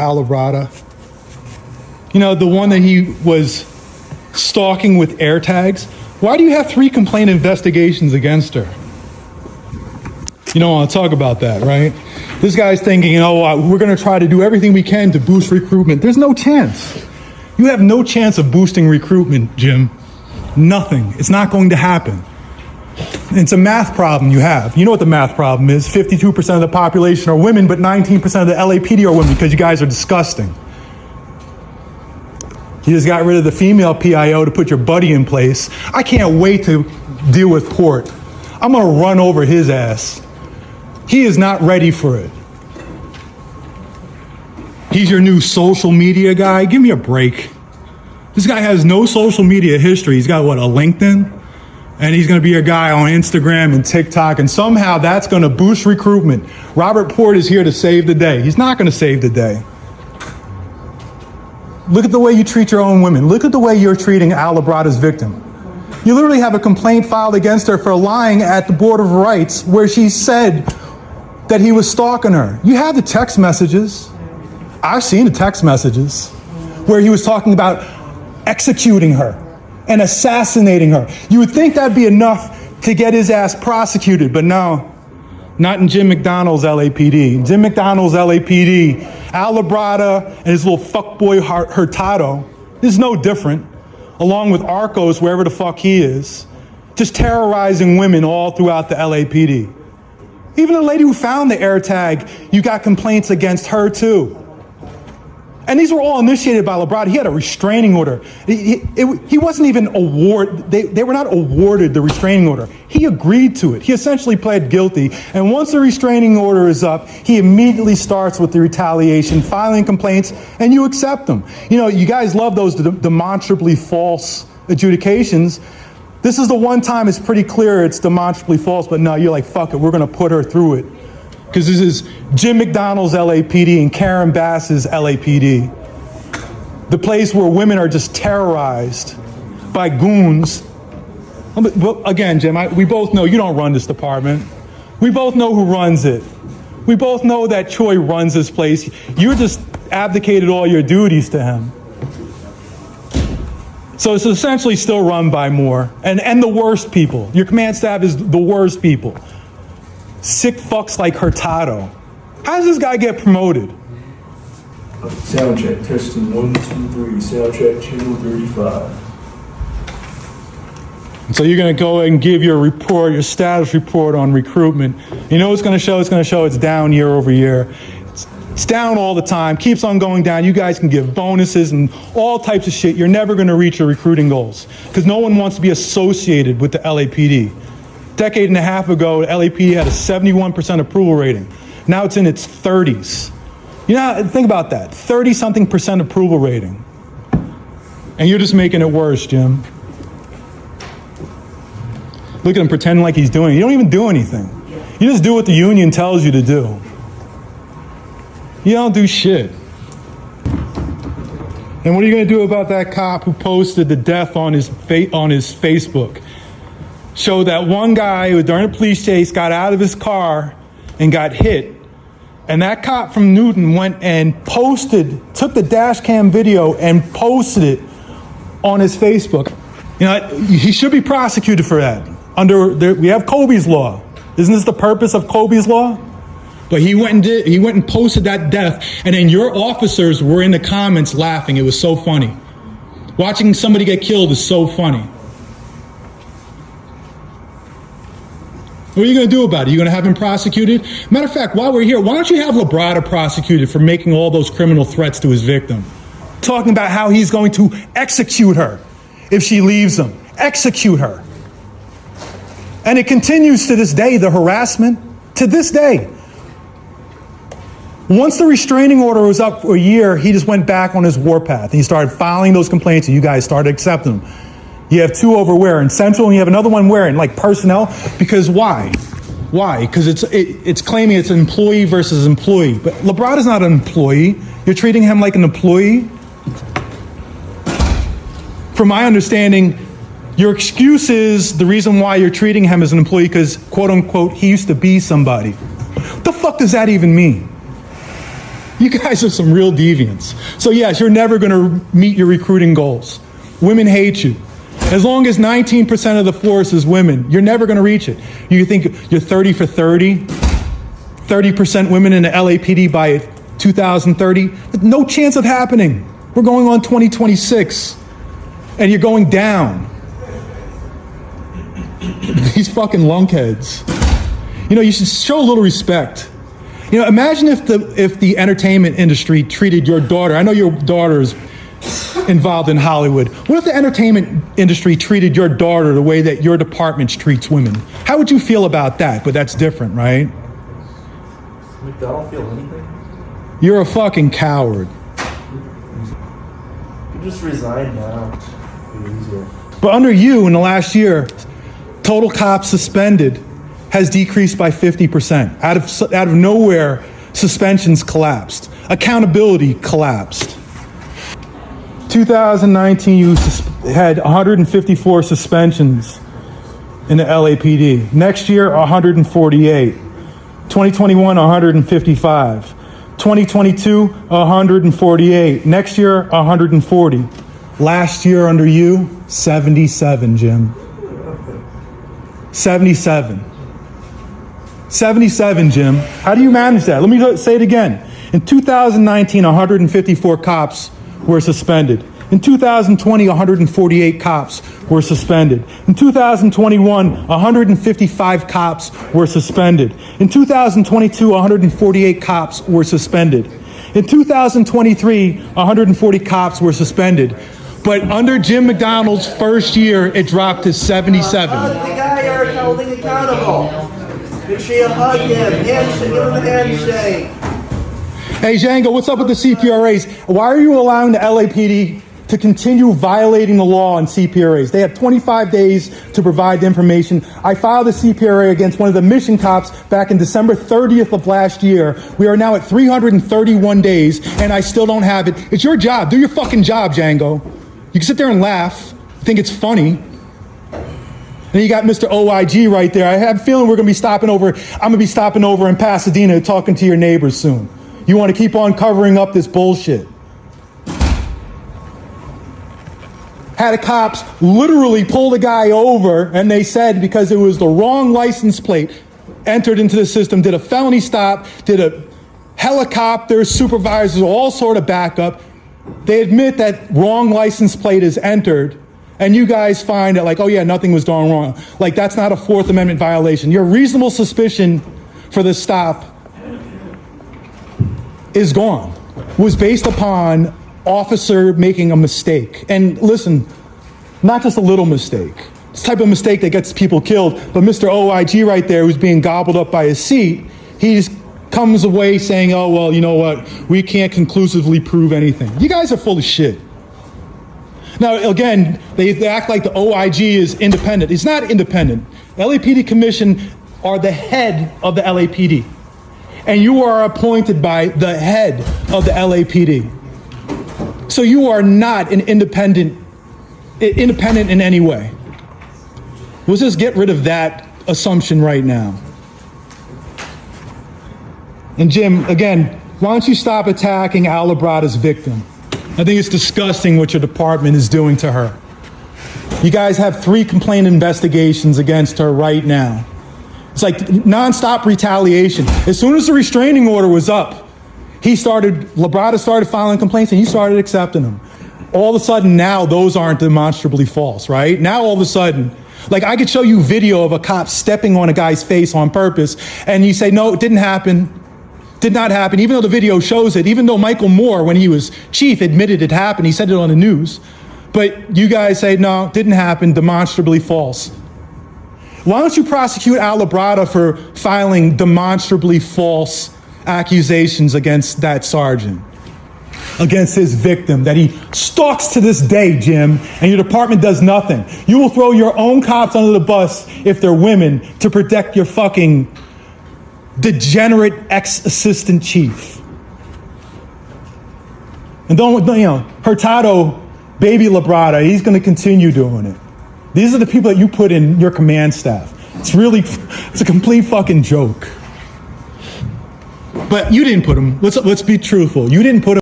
Alabrada. You know, the one that he was stalking with AirTags. Why do you have 3 complaint investigations against her? You don't want to talk about that, right? This guy's thinking, we're going to try to do everything we can to boost recruitment. There's no chance. You have no chance of boosting recruitment, Jim. Nothing. It's not going to happen. It's a math problem you have. You know what the math problem is. 52% of the population are women, but 19% of the LAPD are women because you guys are disgusting. You just got rid of the female PIO to put your buddy in place. I can't wait to deal with Port. I'm going to run over his ass. He is not ready for it. He's your new social media guy? Give me a break. This guy has no social media history. He's got, a LinkedIn? And he's going to be a guy on Instagram and TikTok, and somehow that's going to boost recruitment. Robert Port is here to save the day. He's not going to save the day. Look at the way you treat your own women. Look at the way you're treating Alabrada's victim. You literally have a complaint filed against her for lying at the Board of Rights where she said that he was stalking her. You have the text messages. I've seen the text messages where he was talking about executing her and assassinating her. You would think that'd be enough to get his ass prosecuted, but no, not in Jim McDonald's LAPD. Jim McDonald's LAPD, Alabrada and his little fuckboy Hurtado is no different, along with Arcos, wherever the fuck he is, just terrorizing women all throughout the LAPD. Even the lady who found the AirTag, you got complaints against her too. And these were all initiated by Labrada. He had a restraining order. He wasn't even they were not awarded the restraining order. He agreed to it. He essentially pled guilty. And once the restraining order is up, he immediately starts with the retaliation, filing complaints, and you accept them. You know, you guys love those demonstrably false adjudications. This is the one time it's pretty clear it's demonstrably false, but no, you're like, fuck it, we're going to put her through it. Because this is Jim McDonald's LAPD and Karen Bass's LAPD. The place where women are just terrorized by goons. Well, again, Jim, we both know you don't run this department. We both know who runs it. We both know that Choi runs this place. You just abdicated all your duties to him. So it's essentially still run by Moore and the worst people. Your command staff is the worst people. Sick fucks like Hurtado. How does this guy get promoted? Sound check, testing 1, 2, 3. Sound check, channel 35. So you're going to go and give your report, your status report on recruitment. You know what's going to show? It's going to show it's down year over year. It's down all the time, keeps on going down. You guys can give bonuses and all types of shit. You're never going to reach your recruiting goals because no one wants to be associated with the LAPD. Decade and a half ago, the LAPD had a 71% approval rating. Now it's in its 30s. You know, think about that. 30-something% approval rating. And you're just making it worse, Jim. Look at him pretending like he's doing it. You don't even do anything. You just do what the union tells you to do. You don't do shit. And what are you going to do about that cop who posted the death on his Facebook? Showed that one guy who during a police chase got out of his car and got hit. And that cop from Newton went and took the dash cam video and posted it on his Facebook. You know, he should be prosecuted for that. We have Kobe's law. Isn't this the purpose of Kobe's law? But he went and posted that death, and then your officers were in the comments laughing. It was so funny. Watching somebody get killed is so funny. What are you going to do about it? You going to have him prosecuted? Matter of fact, while we're here, why don't you have Labrada prosecuted for making all those criminal threats to his victim? Talking about how he's going to execute her if she leaves him. Execute her. And it continues to this day, the harassment, to this day. Once the restraining order was up for a year, he just went back on his warpath. And he started filing those complaints, and you guys started accepting them. You have 2 over where in Central, and you have another one where in like personnel. Because why? Why? Because it's claiming it's an employee versus employee. But Labrada's not an employee. You're treating him like an employee. From my understanding, your excuse is the reason why you're treating him as an employee because, quote unquote, he used to be somebody. What the fuck does that even mean? You guys are some real deviants. So yes, you're never going to meet your recruiting goals. Women hate you. As long as 19% of the force is women, you're never going to reach it. You think you're 30 for 30? 30% women in the LAPD by 2030? No chance of happening. We're going on 2026, and you're going down. These fucking lunkheads. You know, you should show a little respect. You know, imagine if the entertainment industry treated your daughter. I know your daughter's involved in Hollywood. What if the entertainment industry treated your daughter the way that your department treats women? How would you feel about that? But that's different, right? I don't feel anything. You're a fucking coward. You just resign now. Easier. But under you, in the last year, total cops suspended has decreased by 50%. Out of nowhere, suspensions collapsed. Accountability collapsed. 2019, you had 154 suspensions in the LAPD. Next year, 148. 2021, 155. 2022, 148. Next year, 140. Last year under you, 77, Jim. 77. 77, Jim. How do you manage that? Let me say it again. In 2019, 154 cops were suspended. In 2020, 148 cops were suspended. In 2021, 155 cops were suspended. In 2022, 148 cops were suspended. In 2023, 140 cops were suspended. But under Jim McDonald's first year, it dropped to 77. Hug the guy you're holding accountable. Make sure you hug him. Handshake, give him a handshake. Hey, Django, what's up with the CPRAs? Why are you allowing the LAPD to continue violating the law on CPRAs? They have 25 days to provide the information. I filed a CPRA against one of the mission cops back in December 30th of last year. We are now at 331 days, and I still don't have it. It's your job. Do your fucking job, Django. You can sit there and laugh, think it's funny. And you got Mr. OIG right there. I have a feeling I'm going to be stopping over in Pasadena talking to your neighbors soon. You want to keep on covering up this bullshit. Had the cops literally pull the guy over, and they said because it was the wrong license plate entered into the system, did a felony stop, did a helicopter, supervisors, all sort of backup. They admit that wrong license plate is entered, and you guys find that, like, oh yeah, nothing was done wrong. Like, that's not a Fourth Amendment violation. Your reasonable suspicion for the stop is gone. Was based upon officer making a mistake. And listen, not just a little mistake. It's the type of mistake that gets people killed. But Mr. OIG right there, who's being gobbled up by his seat, he just comes away saying, oh, well, you know what? We can't conclusively prove anything. You guys are full of shit. Now, again, they act like the OIG is independent. It's not independent. The LAPD Commission are the head of the LAPD. And you are appointed by the head of the LAPD. So you are not an independent in any way. Let's just get rid of that assumption right now. And Jim, again, why don't you stop attacking Al Labrada's victim? I think it's disgusting what your department is doing to her. You guys have 3 complaint investigations against her right now. It's like nonstop retaliation. As soon as the restraining order was up, Labrada started filing complaints and he started accepting them. All of a sudden now those aren't demonstrably false, right? Now all of a sudden, like I could show you video of a cop stepping on a guy's face on purpose and you say, no, it didn't happen. Did not happen, even though the video shows it, even though Michael Moore, when he was chief, admitted it happened. He said it on the news. But you guys say, no, didn't happen, demonstrably false. Why don't you prosecute Al Labrada for filing demonstrably false accusations against that sergeant, against his victim that he stalks to this day, Jim, and your department does nothing. You will throw your own cops under the bus if they're women to protect your fucking degenerate ex-assistant chief. And Hurtado, baby Labrada, he's going to continue doing it. These are the people that you put in your command staff. It's a complete fucking joke. But you didn't put him. Let's be truthful. You didn't put him.